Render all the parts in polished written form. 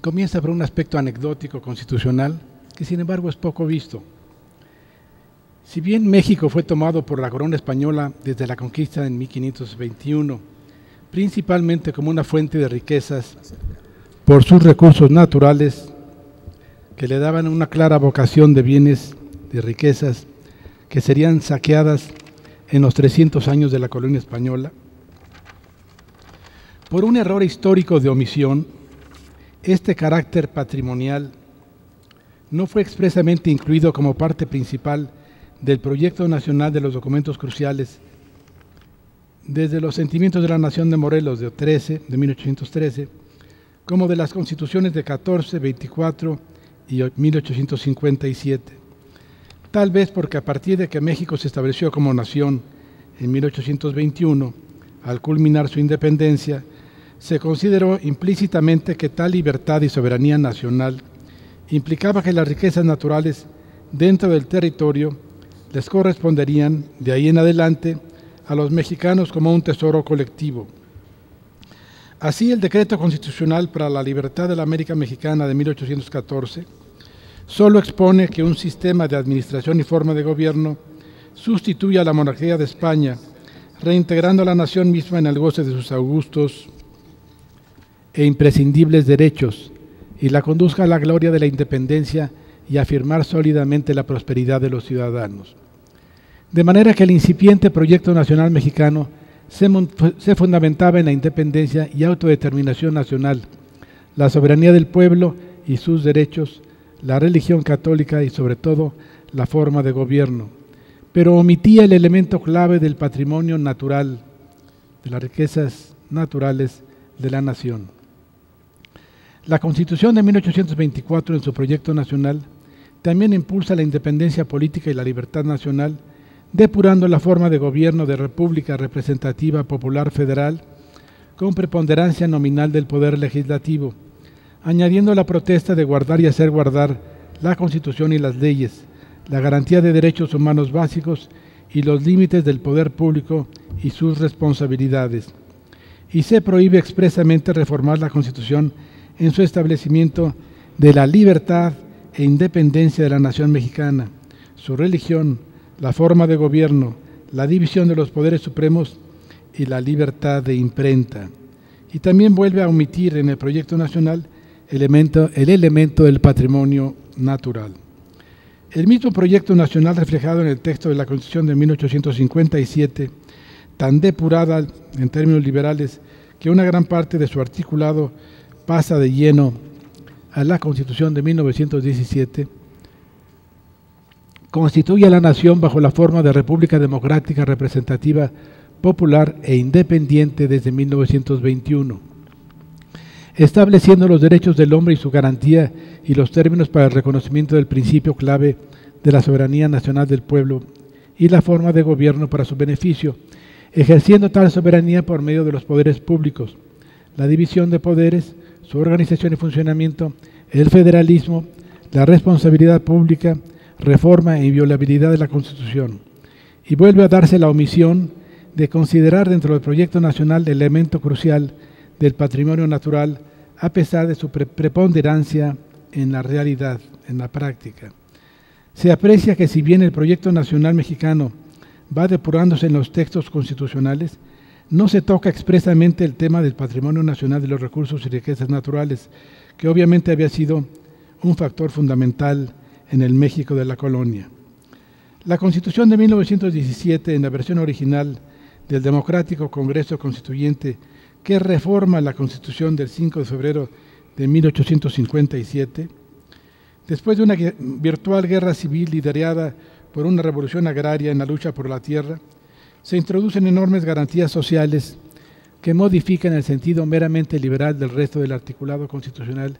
comienza por un aspecto anecdótico constitucional que sin embargo es poco visto. Si bien México fue tomado por la corona española desde la conquista en 1521, principalmente como una fuente de riquezas por sus recursos naturales que le daban una clara vocación de bienes, de riquezas que serían saqueadas en los 300 años de la colonia española, por un error histórico de omisión, este carácter patrimonial no fue expresamente incluido como parte principal del proyecto nacional de los documentos cruciales desde los sentimientos de la Nación de Morelos de 1813, como de las constituciones de 14, 24 y 1857. Tal vez porque a partir de que México se estableció como nación en 1821, al culminar su independencia, se consideró implícitamente que tal libertad y soberanía nacional implicaba que las riquezas naturales dentro del territorio les corresponderían de ahí en adelante a los mexicanos como un tesoro colectivo. Así, el Decreto Constitucional para la Libertad de la América Mexicana de 1814 solo expone que un sistema de administración y forma de gobierno sustituya a la monarquía de España, reintegrando a la nación misma en el goce de sus augustos e imprescindibles derechos, y la conduzca a la gloria de la independencia y a afirmar sólidamente la prosperidad de los ciudadanos. De manera que el incipiente proyecto nacional mexicano se fundamentaba en la independencia y autodeterminación nacional, la soberanía del pueblo y sus derechos, la religión católica y sobre todo la forma de gobierno, pero omitía el elemento clave del patrimonio natural, de las riquezas naturales de la nación. La Constitución de 1824, en su proyecto nacional, también impulsa la independencia política y la libertad nacional, depurando la forma de gobierno de República Representativa Popular Federal con preponderancia nominal del Poder Legislativo, añadiendo la protesta de guardar y hacer guardar la Constitución y las leyes, la garantía de derechos humanos básicos y los límites del poder público y sus responsabilidades. Y se prohíbe expresamente reformar la Constitución en su establecimiento de la libertad e independencia de la nación mexicana, su religión, la forma de gobierno, la división de los poderes supremos y la libertad de imprenta. Y también vuelve a omitir en el proyecto nacional el elemento del patrimonio natural. El mismo proyecto nacional reflejado en el texto de la Constitución de 1857, tan depurada en términos liberales que una gran parte de su articulado pasa de lleno a la Constitución de 1917, constituye a la nación bajo la forma de República Democrática Representativa Popular e Independiente desde 1921, estableciendo los derechos del hombre y su garantía y los términos para el reconocimiento del principio clave de la soberanía nacional del pueblo y la forma de gobierno para su beneficio, ejerciendo tal soberanía por medio de los poderes públicos, la división de poderes, su organización y funcionamiento, el federalismo, la responsabilidad pública, reforma e inviolabilidad de la Constitución. Y vuelve a darse la omisión de considerar dentro del proyecto nacional el elemento crucial del patrimonio natural, a pesar de su preponderancia en la realidad, en la práctica. Se aprecia que si bien el proyecto nacional mexicano va depurándose en los textos constitucionales, no se toca expresamente el tema del patrimonio nacional de los recursos y riquezas naturales, que obviamente había sido un factor fundamental en el México de la colonia. La Constitución de 1917, en la versión original del Democrático Congreso Constituyente, que reforma la Constitución del 5 de febrero de 1857, después de una virtual guerra civil liderada por una revolución agraria en la lucha por la tierra, se introducen enormes garantías sociales que modifican el sentido meramente liberal del resto del articulado constitucional,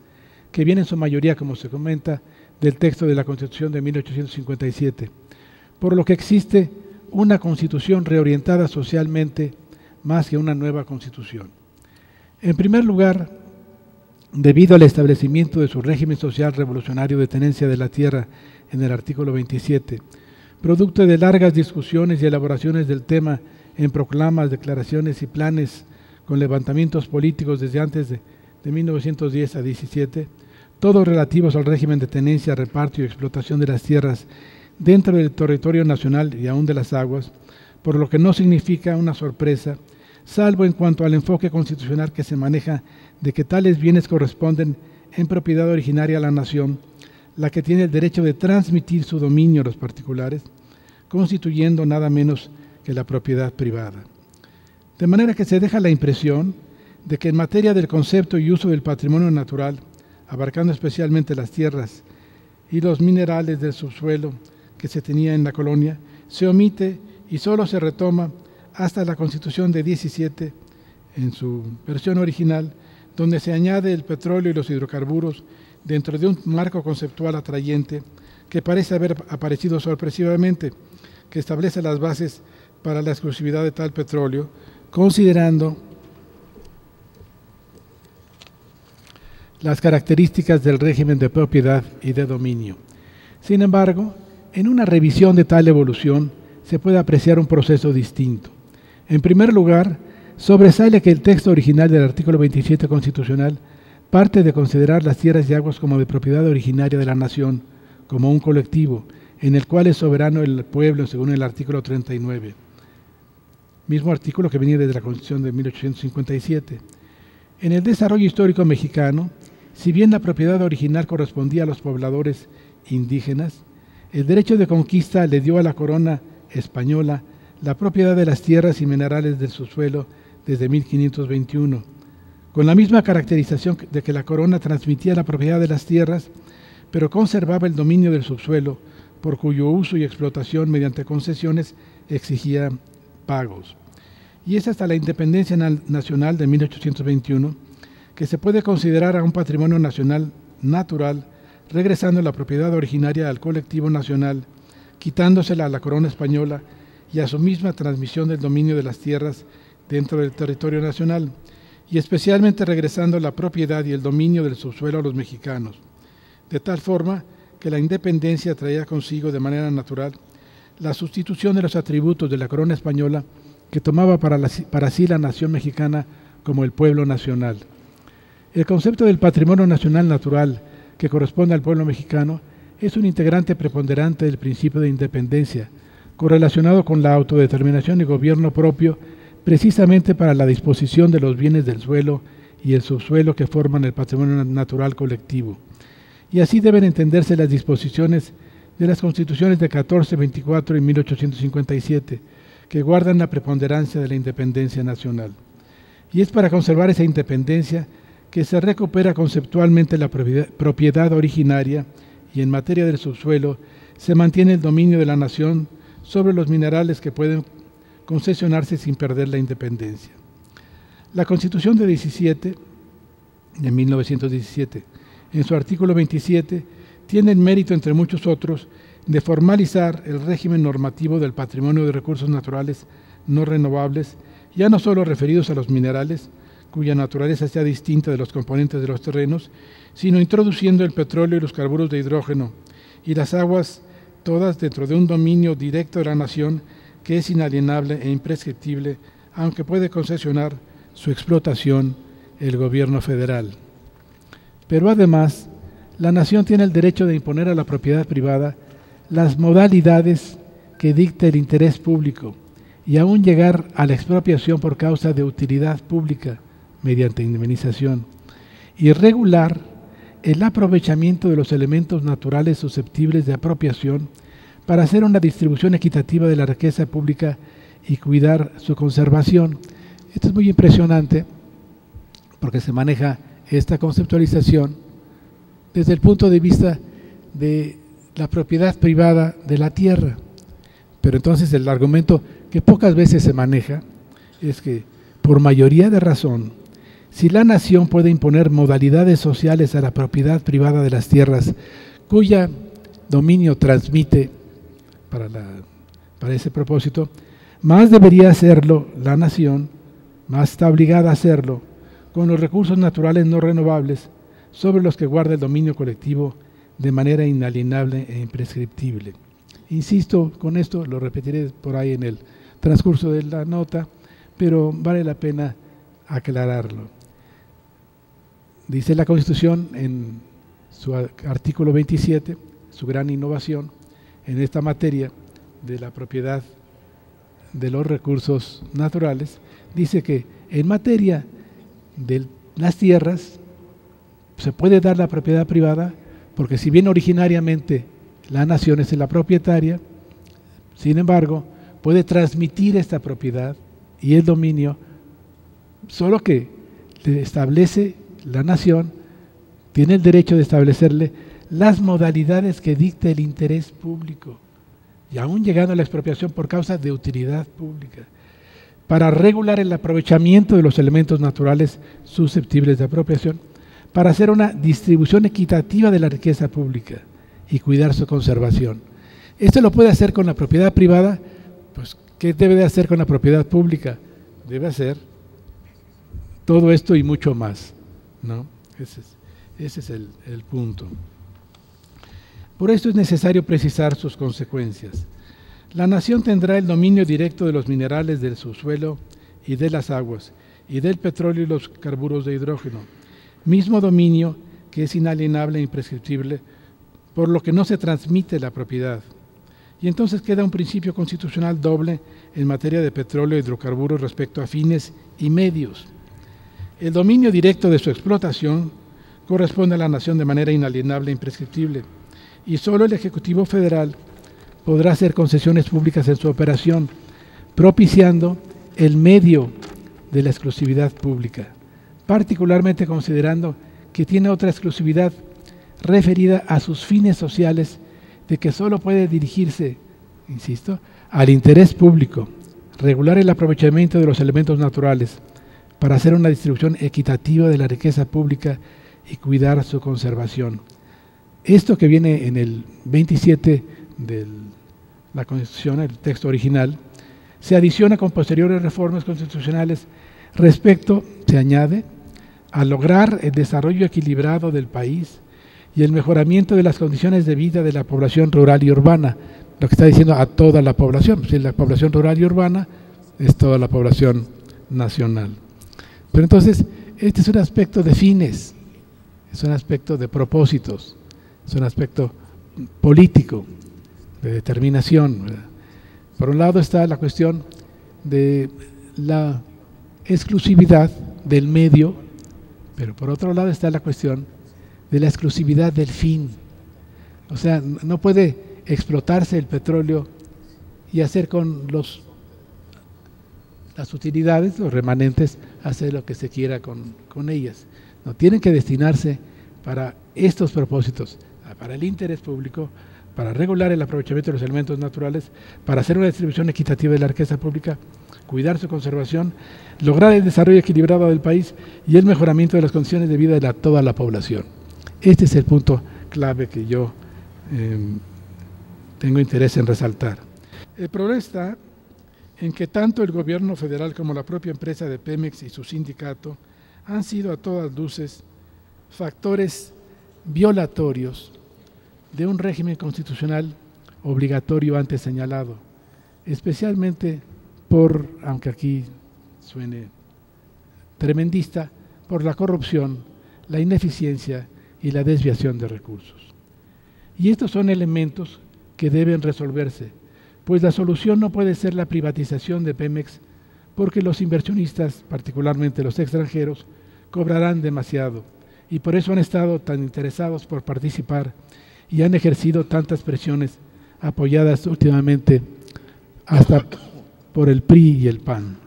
que viene en su mayoría, como se comenta, del texto de la Constitución de 1857, por lo que existe una Constitución reorientada socialmente más que una nueva Constitución. En primer lugar, debido al establecimiento de su régimen social revolucionario de tenencia de la tierra en el artículo 27, producto de largas discusiones y elaboraciones del tema en proclamas, declaraciones y planes con levantamientos políticos desde antes de de 1910 a 17, todos relativos al régimen de tenencia, reparto y explotación de las tierras dentro del territorio nacional y aún de las aguas, por lo que no significa una sorpresa, salvo en cuanto al enfoque constitucional que se maneja de que tales bienes corresponden en propiedad originaria a la nación, la que tiene el derecho de transmitir su dominio a los particulares, constituyendo nada menos que la propiedad privada. De manera que se deja la impresión de que en materia del concepto y uso del patrimonio natural, abarcando especialmente las tierras y los minerales del subsuelo que se tenía en la colonia, se omite y solo se retoma hasta la Constitución de 17, en su versión original, donde se añade el petróleo y los hidrocarburos dentro de un marco conceptual atrayente que parece haber aparecido sorpresivamente, que establece las bases para la exclusividad de tal petróleo, considerando las características del régimen de propiedad y de dominio. Sin embargo, en una revisión de tal evolución se puede apreciar un proceso distinto. En primer lugar, sobresale que el texto original del artículo 27 constitucional parte de considerar las tierras y aguas como de propiedad originaria de la nación, como un colectivo, en el cual es soberano el pueblo, según el artículo 39. Mismo artículo que venía desde la Constitución de 1857. En el desarrollo histórico mexicano, si bien la propiedad original correspondía a los pobladores indígenas, el derecho de conquista le dio a la corona española la propiedad de las tierras y minerales del subsuelo desde 1521, con la misma caracterización de que la corona transmitía la propiedad de las tierras, pero conservaba el dominio del subsuelo, por cuyo uso y explotación mediante concesiones exigía pagos. Y es hasta la independencia nacional de 1821 que se puede considerar a un patrimonio nacional natural, regresando la propiedad originaria al colectivo nacional, quitándosela a la corona española y a su misma transmisión del dominio de las tierras dentro del territorio nacional, y especialmente regresando la propiedad y el dominio del subsuelo a los mexicanos, de tal forma que la independencia traía consigo de manera natural la sustitución de los atributos de la corona española que tomaba para sí la nación mexicana como el pueblo nacional. El concepto del patrimonio nacional natural que corresponde al pueblo mexicano es un integrante preponderante del principio de independencia, correlacionado con la autodeterminación y gobierno propio, precisamente para la disposición de los bienes del suelo y el subsuelo que forman el patrimonio natural colectivo. Y así deben entenderse las disposiciones de las constituciones de 1424 y 1857, que guardan la preponderancia de la independencia nacional. Y es para conservar esa independencia que se recupera conceptualmente la propiedad originaria y en materia del subsuelo se mantiene el dominio de la nación sobre los minerales que pueden concesionarse sin perder la independencia. La Constitución de 1917, en su artículo 27, tiene el mérito, entre muchos otros, de formalizar el régimen normativo del patrimonio de recursos naturales no renovables, ya no solo referidos a los minerales, cuya naturaleza sea distinta de los componentes de los terrenos, sino introduciendo el petróleo y los carburos de hidrógeno y las aguas, todas dentro de un dominio directo de la nación que es inalienable e imprescriptible, aunque puede concesionar su explotación el gobierno federal. Pero además, la nación tiene el derecho de imponer a la propiedad privada las modalidades que dicte el interés público y aún llegar a la expropiación por causa de utilidad pública mediante indemnización, y regular el aprovechamiento de los elementos naturales susceptibles de apropiación para hacer una distribución equitativa de la riqueza pública y cuidar su conservación. Esto es muy impresionante porque se maneja esta conceptualización desde el punto de vista de la propiedad privada de la tierra. Pero entonces el argumento que pocas veces se maneja es que por mayoría de razón, si la nación puede imponer modalidades sociales a la propiedad privada de las tierras, cuya dominio transmite para ese propósito, más debería hacerlo la nación, más está obligada a hacerlo, con los recursos naturales no renovables sobre los que guarda el dominio colectivo de manera inalienable e imprescriptible. Insisto, con esto lo repetiré por ahí en el transcurso de la nota, pero vale la pena aclararlo. Dice la Constitución en su artículo 27, su gran innovación en esta materia de la propiedad de los recursos naturales, dice que en materia de las tierras se puede dar la propiedad privada, porque si bien originariamente la nación es la propietaria, sin embargo, puede transmitir esta propiedad y el dominio, solo que le establece la nación, tiene el derecho de establecerle las modalidades que dicte el interés público, y aún llegando a la expropiación por causa de utilidad pública, para regular el aprovechamiento de los elementos naturales susceptibles de apropiación, para hacer una distribución equitativa de la riqueza pública y cuidar su conservación. Esto lo puede hacer con la propiedad privada. Pues, ¿qué debe de hacer con la propiedad pública? Debe hacer todo esto y mucho más, ¿no? Ese es el punto. Por esto es necesario precisar sus consecuencias. La nación tendrá el dominio directo de los minerales del subsuelo y de las aguas, y del petróleo y los carburos de hidrógeno, mismo dominio que es inalienable e imprescriptible, por lo que no se transmite la propiedad. Y entonces queda un principio constitucional doble en materia de petróleo e hidrocarburos respecto a fines y medios. El dominio directo de su explotación corresponde a la nación de manera inalienable e imprescriptible, y solo el Ejecutivo Federal podrá hacer concesiones públicas en su operación, propiciando el medio de la exclusividad pública, particularmente considerando que tiene otra exclusividad referida a sus fines sociales, de que solo puede dirigirse, insisto, al interés público, regular el aprovechamiento de los elementos naturales para hacer una distribución equitativa de la riqueza pública y cuidar su conservación. Esto que viene en el 27 de la Constitución, el texto original, se adiciona con posteriores reformas constitucionales respecto, se añade, a lograr el desarrollo equilibrado del país y el mejoramiento de las condiciones de vida de la población rural y urbana, lo que está diciendo a toda la población. Si la población rural y urbana es toda la población nacional. Pero entonces, este es un aspecto de fines, es un aspecto de propósitos, es un aspecto político, de determinación, ¿verdad? Por un lado está la cuestión de la exclusividad del medio, pero por otro lado está la cuestión de la exclusividad del fin. O sea, no puede explotarse el petróleo y hacer con las utilidades, los remanentes, hacer lo que se quiera con ellas. No, tienen que destinarse para estos propósitos, para el interés público, para regular el aprovechamiento de los elementos naturales, para hacer una distribución equitativa de la riqueza pública, cuidar su conservación, lograr el desarrollo equilibrado del país y el mejoramiento de las condiciones de vida de toda la población. Este es el punto clave que yo tengo interés en resaltar. El problema está en que tanto el gobierno federal como la propia empresa de Pemex y su sindicato han sido a todas luces factores violatorios de un régimen constitucional obligatorio antes señalado, especialmente por, aunque aquí suene tremendista, por la corrupción, la ineficiencia y la desviación de recursos. Y estos son elementos que deben resolverse, pues la solución no puede ser la privatización de Pemex, porque los inversionistas, particularmente los extranjeros, cobrarán demasiado, y por eso han estado tan interesados por participar y han ejercido tantas presiones apoyadas últimamente hasta por el PRI y el PAN.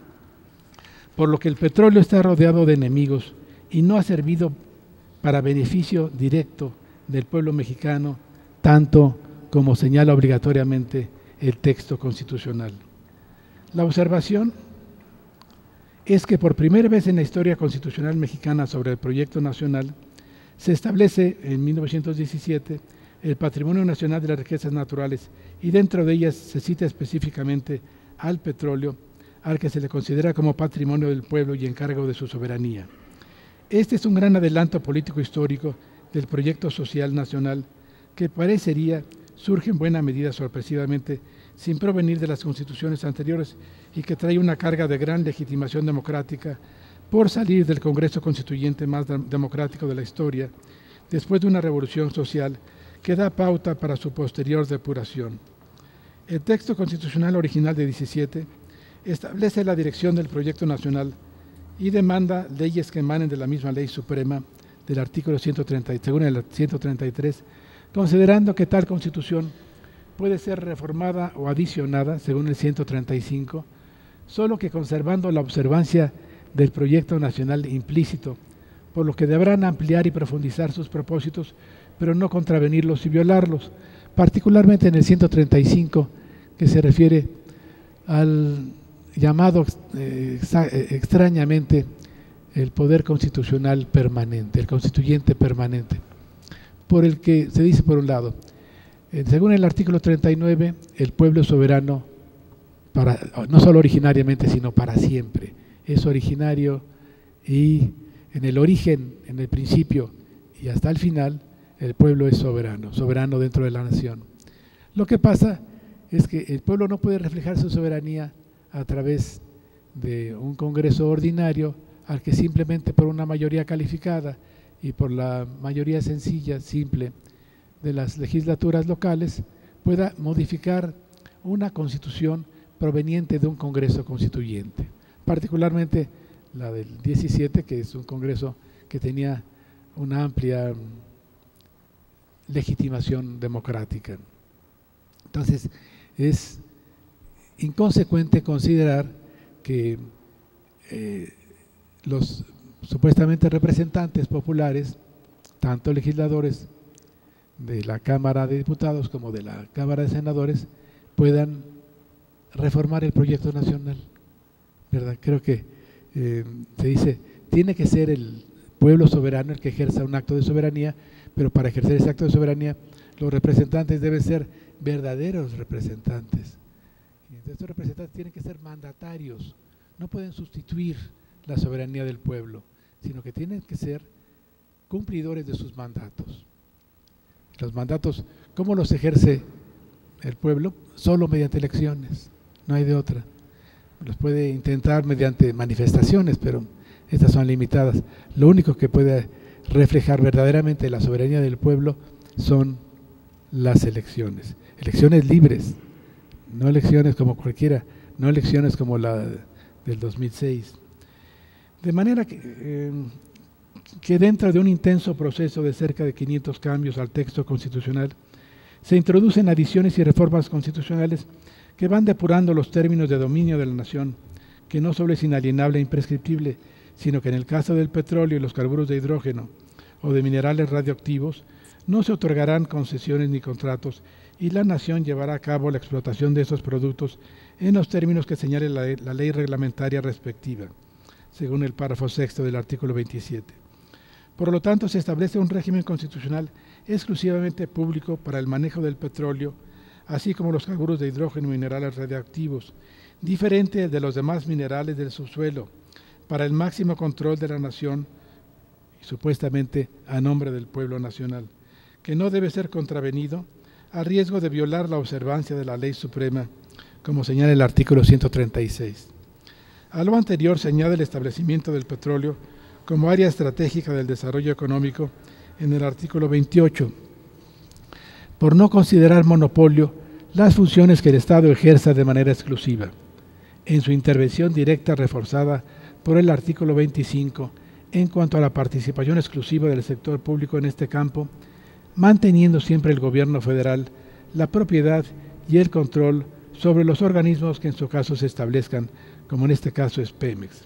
Por lo que el petróleo está rodeado de enemigos y no ha servido para beneficio directo del pueblo mexicano, tanto como señala obligatoriamente el texto constitucional. La observación es que por primera vez en la historia constitucional mexicana sobre el proyecto nacional se establece en 1917 el Patrimonio Nacional de las Riquezas Naturales y dentro de ellas se cita específicamente al petróleo, al que se le considera como patrimonio del pueblo y encargo de su soberanía. Este es un gran adelanto político histórico del proyecto social nacional que parecería surge en buena medida sorpresivamente sin provenir de las constituciones anteriores y que trae una carga de gran legitimación democrática por salir del Congreso Constituyente más democrático de la historia, después de una revolución social que da pauta para su posterior depuración. El texto constitucional original de 17 establece la dirección del proyecto nacional y demanda leyes que emanen de la misma ley suprema del artículo 130, según el 133, considerando que tal constitución puede ser reformada o adicionada, según el 135, solo que conservando la observancia del proyecto nacional implícito, por lo que deberán ampliar y profundizar sus propósitos, pero no contravenirlos y violarlos, particularmente en el 135, que se refiere al llamado extrañamente el poder constitucional permanente, el constituyente permanente, por el que se dice por un lado, según el artículo 39, el pueblo es soberano no solo originariamente, sino para siempre. Es originario y en el origen, en el principio y hasta el final, el pueblo es soberano, soberano dentro de la nación. Lo que pasa es que el pueblo no puede reflejar su soberanía a través de un Congreso ordinario al que simplemente por una mayoría calificada y por la mayoría sencilla, simple, de las legislaturas locales pueda modificar una constitución proveniente de un Congreso Constituyente, particularmente la del 17, que es un Congreso que tenía una amplia legitimación democrática. Entonces, es inconsecuente considerar que los supuestamente representantes populares, tanto legisladores de la Cámara de Diputados como de la Cámara de Senadores, puedan reformar el proyecto nacional, ¿verdad? Creo que se dice, tiene que ser el pueblo soberano el que ejerza un acto de soberanía, pero para ejercer ese acto de soberanía, los representantes deben ser verdaderos representantes. Y entonces estos representantes tienen que ser mandatarios, no pueden sustituir la soberanía del pueblo, sino que tienen que ser cumplidores de sus mandatos. Los mandatos, ¿cómo los ejerce el pueblo? Solo mediante elecciones, no hay de otra. Los puede intentar mediante manifestaciones, pero estas son limitadas. Lo único que puede reflejar verdaderamente la soberanía del pueblo son las elecciones. Elecciones libres, no elecciones como cualquiera, no elecciones como la del 2006. De manera que dentro de un intenso proceso de cerca de 500 cambios al texto constitucional, se introducen adiciones y reformas constitucionales que van depurando los términos de dominio de la nación, que no solo es inalienable e imprescriptible, sino que en el caso del petróleo y los carburos de hidrógeno o de minerales radioactivos, no se otorgarán concesiones ni contratos y la nación llevará a cabo la explotación de esos productos en los términos que señale la ley reglamentaria respectiva, según el párrafo sexto del artículo 27. Por lo tanto, se establece un régimen constitucional exclusivamente público para el manejo del petróleo, así como los carburos de hidrógeno y minerales radioactivos, diferente de los demás minerales del subsuelo, para el máximo control de la nación y supuestamente a nombre del pueblo nacional, que no debe ser contravenido a riesgo de violar la observancia de la ley suprema, como señala el artículo 136. A lo anterior se añade el establecimiento del petróleo como área estratégica del desarrollo económico en el artículo 28, por no considerar monopolio las funciones que el Estado ejerza de manera exclusiva, en su intervención directa reforzada por el artículo 25 en cuanto a la participación exclusiva del sector público en este campo, manteniendo siempre el gobierno federal la propiedad y el control sobre los organismos que en su caso se establezcan, como en este caso es Pemex.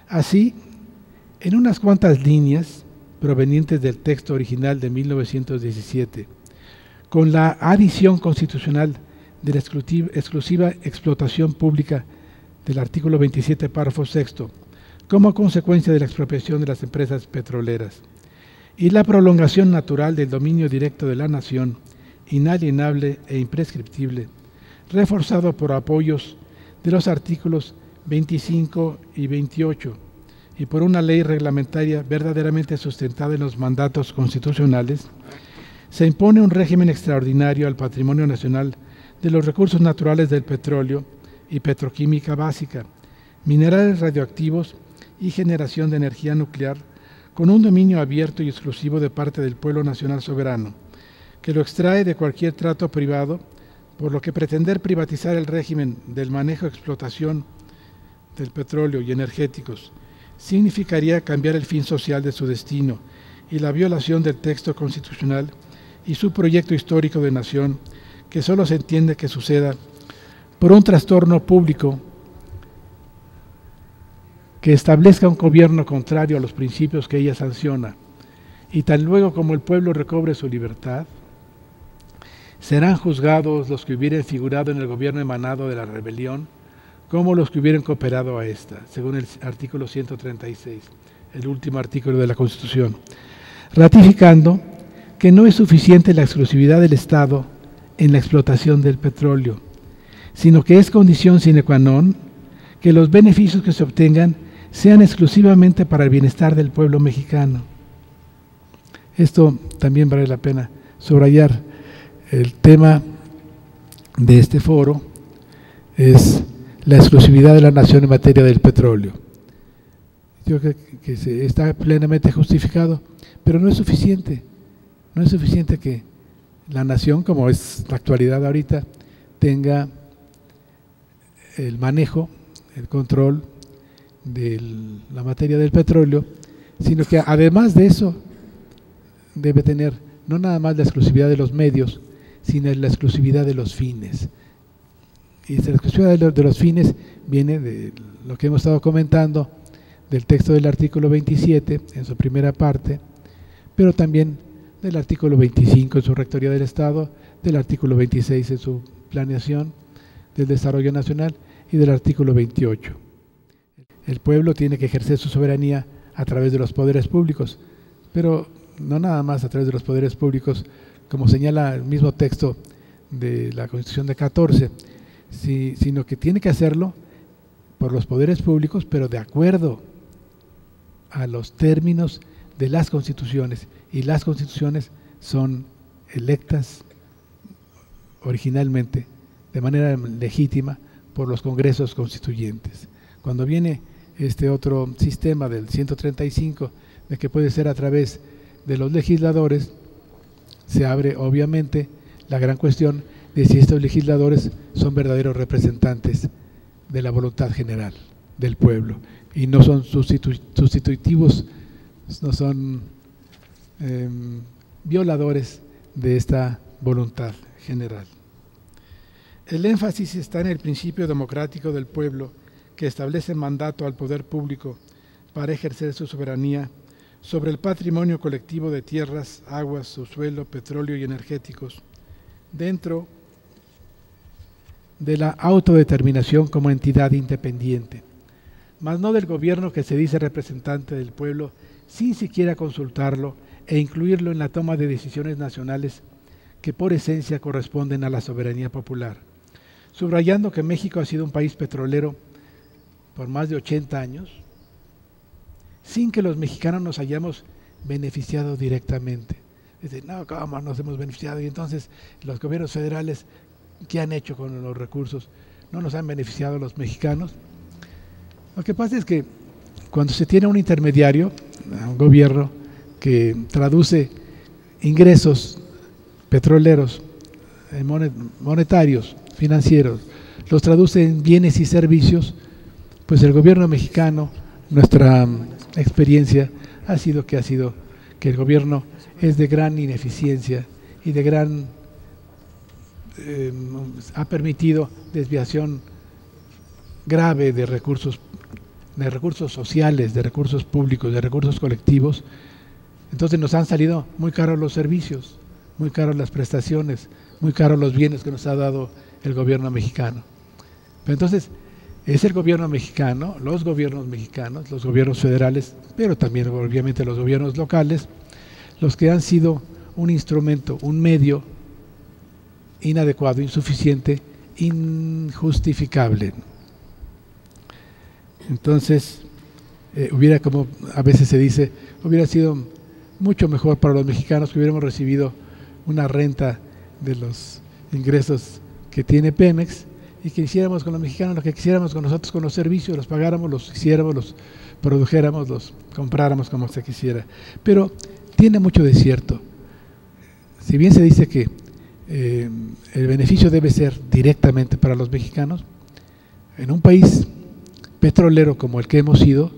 Así, en unas cuantas líneas provenientes del texto original de 1917, con la adición constitucional de la exclusiva explotación pública del artículo 27, párrafo sexto, como consecuencia de la expropiación de las empresas petroleras, y la prolongación natural del dominio directo de la nación, inalienable e imprescriptible, reforzado por apoyos de los artículos 25 y 28, y por una ley reglamentaria verdaderamente sustentada en los mandatos constitucionales, se impone un régimen extraordinario al patrimonio nacional de los recursos naturales del petróleo y petroquímica básica, minerales radioactivos y generación de energía nuclear con un dominio abierto y exclusivo de parte del pueblo nacional soberano, que lo extrae de cualquier trato privado, por lo que pretender privatizar el régimen del manejo y explotación del petróleo y energéticos significaría cambiar el fin social de su destino y la violación del texto constitucional y su proyecto histórico de nación, que solo se entiende que suceda por un trastorno público que establezca un gobierno contrario a los principios que ella sanciona, y tan luego como el pueblo recobre su libertad, serán juzgados los que hubieran figurado en el gobierno emanado de la rebelión, como los que hubieran cooperado a esta, según el artículo 136, el último artículo de la Constitución, ratificando que no es suficiente la exclusividad del Estado en la explotación del petróleo, sino que es condición sine qua non que los beneficios que se obtengan sean exclusivamente para el bienestar del pueblo mexicano. Esto también vale la pena subrayar. El tema de este foro es la exclusividad de la nación en materia del petróleo. Yo creo que está plenamente justificado, pero no es suficiente. No es suficiente que la nación, como es la actualidad ahorita, tenga el manejo, el control de la materia del petróleo, sino que además de eso debe tener no nada más la exclusividad de los medios, sino la exclusividad de los fines. Y la exclusividad de los fines viene de lo que hemos estado comentando, del texto del artículo 27 en su primera parte, pero también del artículo 25 en su Rectoría del Estado, del artículo 26 en su planeación del desarrollo nacional y del artículo 28. El pueblo tiene que ejercer su soberanía a través de los poderes públicos, pero no nada más a través de los poderes públicos, como señala el mismo texto de la Constitución de 14, sino que tiene que hacerlo por los poderes públicos, pero de acuerdo a los términos de las constituciones, y las constituciones son electas originalmente de manera legítima por los congresos constituyentes. Cuando viene este otro sistema del 135, de que puede ser a través de los legisladores, se abre obviamente la gran cuestión de si estos legisladores son verdaderos representantes de la voluntad general del pueblo y no son sustitutivos, no son violadores de esta voluntad general. El énfasis está en el principio democrático del pueblo, que establece mandato al poder público para ejercer su soberanía sobre el patrimonio colectivo de tierras, aguas, subsuelo, petróleo y energéticos, dentro de la autodeterminación como entidad independiente, mas no del gobierno que se dice representante del pueblo, sin siquiera consultarlo e incluirlo en la toma de decisiones nacionales que por esencia corresponden a la soberanía popular, subrayando que México ha sido un país petrolero por más de 80 años, sin que los mexicanos nos hayamos beneficiado directamente. Dicen, no, ¿cómo nos hemos beneficiado? Y entonces los gobiernos federales, ¿qué han hecho con los recursos? ¿No nos han beneficiado los mexicanos? Lo que pasa es que cuando se tiene un intermediario, un gobierno que traduce ingresos petroleros, monetarios, financieros, los traduce en bienes y servicios, pues el gobierno mexicano, nuestra experiencia ha sido que el gobierno es de gran ineficiencia y de gran ha permitido desviación grave de recursos sociales, de recursos públicos, de recursos colectivos. Entonces nos han salido muy caros los servicios, muy caros las prestaciones, muy caros los bienes que nos ha dado el gobierno mexicano. Pero entonces es el gobierno mexicano, los gobiernos mexicanos, los gobiernos federales, pero también obviamente los gobiernos locales, los que han sido un instrumento, un medio inadecuado, insuficiente, injustificable. Entonces, hubiera, como a veces se dice, hubiera sido mucho mejor para los mexicanos que hubiéramos recibido una renta de los ingresos que tiene Pemex y que hiciéramos con los mexicanos lo que quisiéramos con nosotros, con los servicios, los pagáramos, los hiciéramos, produjéramos, los compráramos como se quisiera. Pero tiene mucho de cierto. Si bien se dice que el beneficio debe ser directamente para los mexicanos, en un país petrolero como el que hemos sido,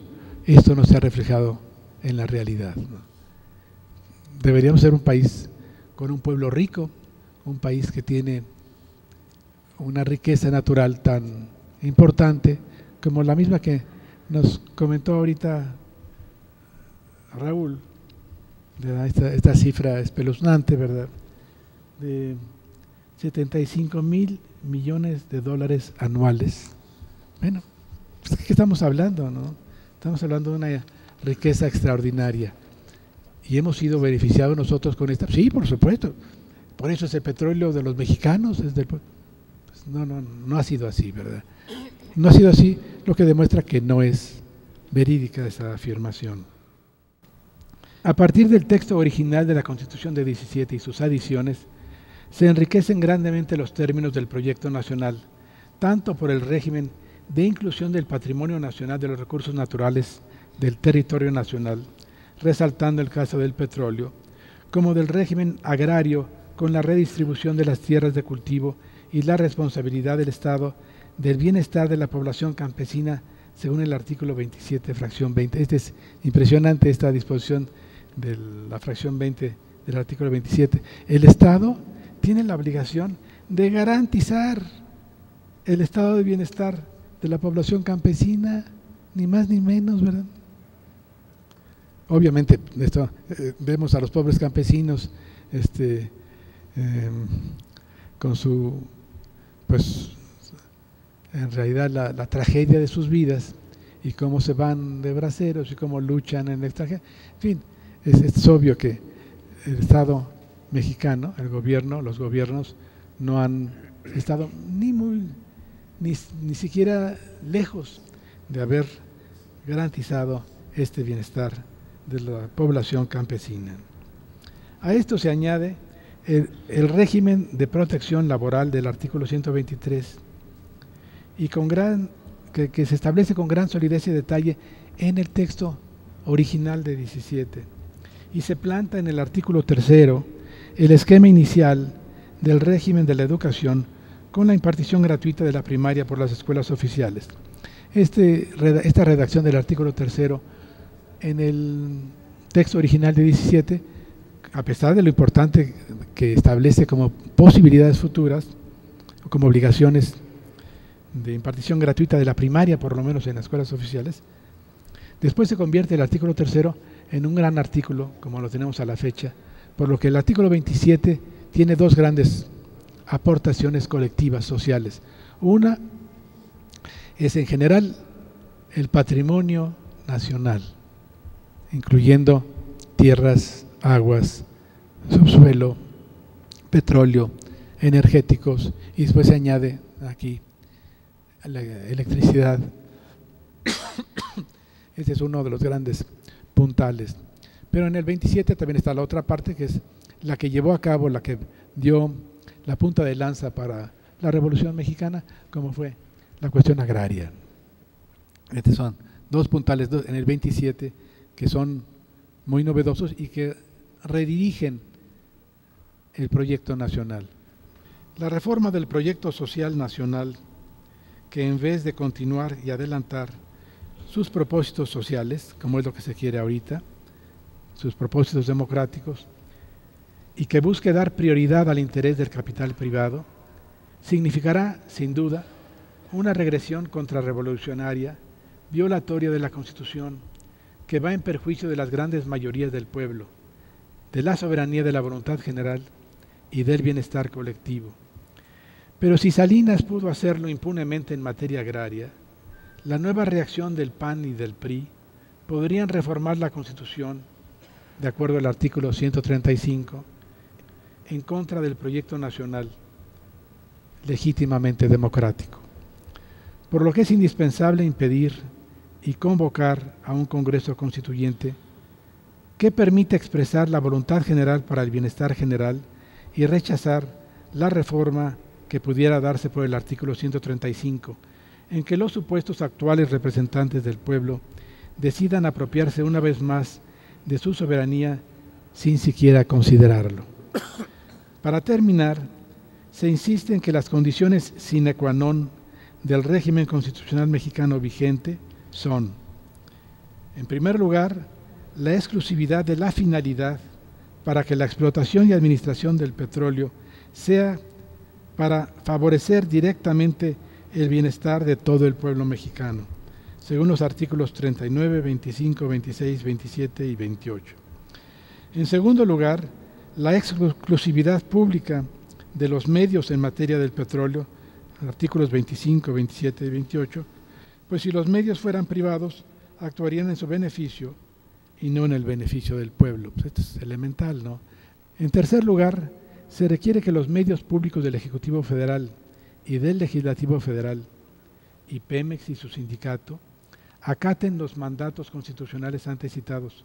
esto no se ha reflejado en la realidad, ¿no? Deberíamos ser un país con un pueblo rico, un país que tiene una riqueza natural tan importante como la misma que nos comentó ahorita Raúl, ¿verdad? Esta cifra espeluznante, ¿verdad?, de 75 mil millones de dólares anuales. Bueno, pues, ¿qué estamos hablando, no? Estamos hablando de una riqueza extraordinaria. ¿Y hemos sido beneficiados nosotros con esta? Sí, por supuesto. Por eso es el petróleo de los mexicanos. Pues no ha sido así, ¿verdad? No ha sido así, lo que demuestra que no es verídica esa afirmación. A partir del texto original de la Constitución de 17 y sus adiciones, se enriquecen grandemente los términos del proyecto nacional, tanto por el régimen de inclusión del patrimonio nacional de los recursos naturales del territorio nacional, resaltando el caso del petróleo, como del régimen agrario con la redistribución de las tierras de cultivo y la responsabilidad del Estado del bienestar de la población campesina, según el artículo 27, fracción 20. Es impresionante esta disposición de la fracción 20 del artículo 27. El Estado tiene la obligación de garantizar el estado de bienestar de la población campesina, ni más ni menos, ¿verdad? Obviamente, vemos a los pobres campesinos con su, pues, en realidad la tragedia de sus vidas y cómo se van de braceros y cómo luchan en el extranjero. En fin, es obvio que el Estado mexicano, el gobierno, los gobiernos no han estado ni siquiera lejos de haber garantizado este bienestar de la población campesina. A esto se añade el régimen de protección laboral del artículo 123 y que se establece con gran solidez y detalle en el texto original de 17 y se planta en el artículo 3 el esquema inicial del régimen de la educación con la impartición gratuita de la primaria por las escuelas oficiales. Esta redacción del artículo 3 en el texto original de 17, a pesar de lo importante que establece como posibilidades futuras, o como obligaciones de impartición gratuita de la primaria, por lo menos en las escuelas oficiales, después se convierte el artículo 3 en un gran artículo, como lo tenemos a la fecha, por lo que el artículo 27 tiene dos grandes aportaciones colectivas sociales. Una es en general el patrimonio nacional, incluyendo tierras, aguas, subsuelo, petróleo, energéticos, y después se añade aquí la electricidad. Este es uno de los grandes puntales. Pero en el 27 también está la otra parte, que es la que llevó a cabo, la que dio la punta de lanza para la Revolución Mexicana, como fue la cuestión agraria. Estos son dos puntales en el 27 que son muy novedosos y que redirigen el proyecto nacional. La reforma del proyecto social nacional, que en vez de continuar y adelantar sus propósitos sociales, como es lo que se quiere ahorita, sus propósitos democráticos, y que busque dar prioridad al interés del capital privado, significará, sin duda, una regresión contrarrevolucionaria, violatoria de la Constitución, que va en perjuicio de las grandes mayorías del pueblo, de la soberanía de la voluntad general y del bienestar colectivo. Pero si Salinas pudo hacerlo impunemente en materia agraria, la nueva reacción del PAN y del PRI podrían reformar la Constitución, de acuerdo al artículo 135, en contra del proyecto nacional legítimamente democrático. Por lo que es indispensable impedir y convocar a un Congreso Constituyente que permita expresar la voluntad general para el bienestar general y rechazar la reforma que pudiera darse por el artículo 135, en que los supuestos actuales representantes del pueblo decidan apropiarse una vez más de su soberanía sin siquiera considerarlo. Para terminar, se insiste en que las condiciones sine qua non del régimen constitucional mexicano vigente son, en primer lugar, la exclusividad de la finalidad para que la explotación y administración del petróleo sea para favorecer directamente el bienestar de todo el pueblo mexicano, según los artículos 39, 25, 26, 27 y 28. En segundo lugar, la exclusividad pública de los medios en materia del petróleo, artículos 25, 27 y 28, pues si los medios fueran privados, actuarían en su beneficio y no en el beneficio del pueblo. Pues esto es elemental, ¿no? En tercer lugar, se requiere que los medios públicos del Ejecutivo Federal y del Legislativo Federal, y Pemex y su sindicato, acaten los mandatos constitucionales antes citados,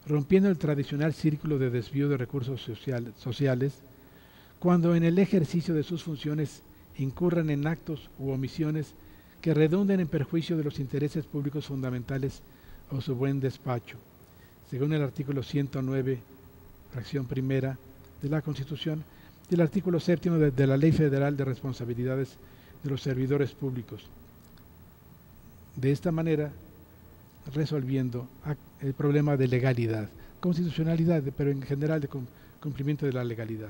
rompiendo el tradicional círculo de desvío de recursos sociales, cuando en el ejercicio de sus funciones incurran en actos u omisiones que redunden en perjuicio de los intereses públicos fundamentales o su buen despacho, según el artículo 109, fracción primera de la Constitución, y el artículo 7 de la Ley Federal de Responsabilidades de los Servidores Públicos. De esta manera, resolviendo el problema de legalidad, constitucionalidad, pero en general de cumplimiento de la legalidad.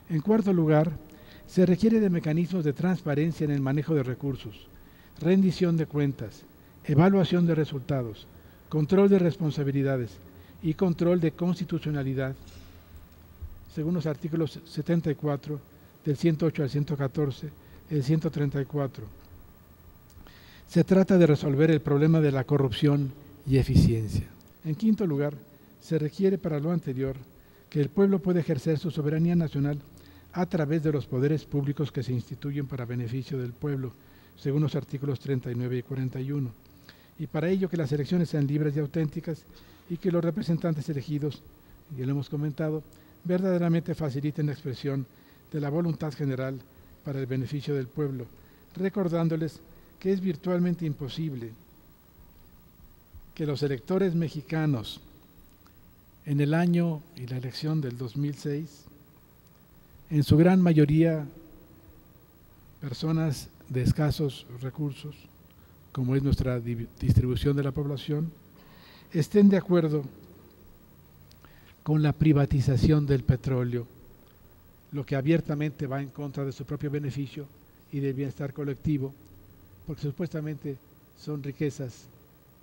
En cuarto lugar, se requiere de mecanismos de transparencia en el manejo de recursos, rendición de cuentas, evaluación de resultados, control de responsabilidades y control de constitucionalidad, según los artículos 74, del 108 al 114, el 134. Se trata de resolver el problema de la corrupción y eficiencia. En quinto lugar, se requiere para lo anterior que el pueblo pueda ejercer su soberanía nacional a través de los poderes públicos que se instituyen para beneficio del pueblo, según los artículos 39 y 41. Y para ello que las elecciones sean libres y auténticas y que los representantes elegidos, ya lo hemos comentado, verdaderamente faciliten la expresión de la voluntad general para el beneficio del pueblo, recordándoles que es virtualmente imposible que los electores mexicanos en el año y la elección del 2006, en su gran mayoría personas de escasos recursos, como es nuestra distribución de la población, estén de acuerdo con la privatización del petróleo, lo que abiertamente va en contra de su propio beneficio y del bienestar colectivo, porque supuestamente son riquezas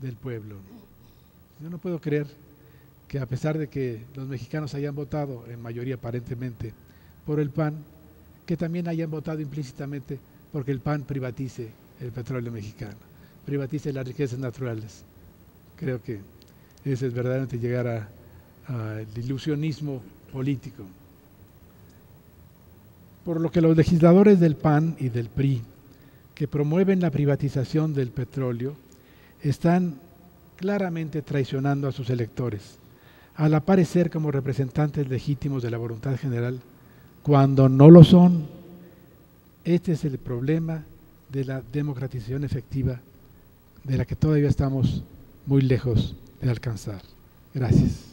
del pueblo. Yo no puedo creer que a pesar de que los mexicanos hayan votado, en mayoría aparentemente, por el PAN, que también hayan votado implícitamente porque el PAN privatice el petróleo mexicano, privatice las riquezas naturales. Creo que ese es verdaderamente llegar al ilusionismo político. Por lo que los legisladores del PAN y del PRI, que promueven la privatización del petróleo, están claramente traicionando a sus electores, al aparecer como representantes legítimos de la voluntad general, cuando no lo son. Este es el problema de la democratización efectiva, de la que todavía estamos muy lejos de alcanzar. Gracias.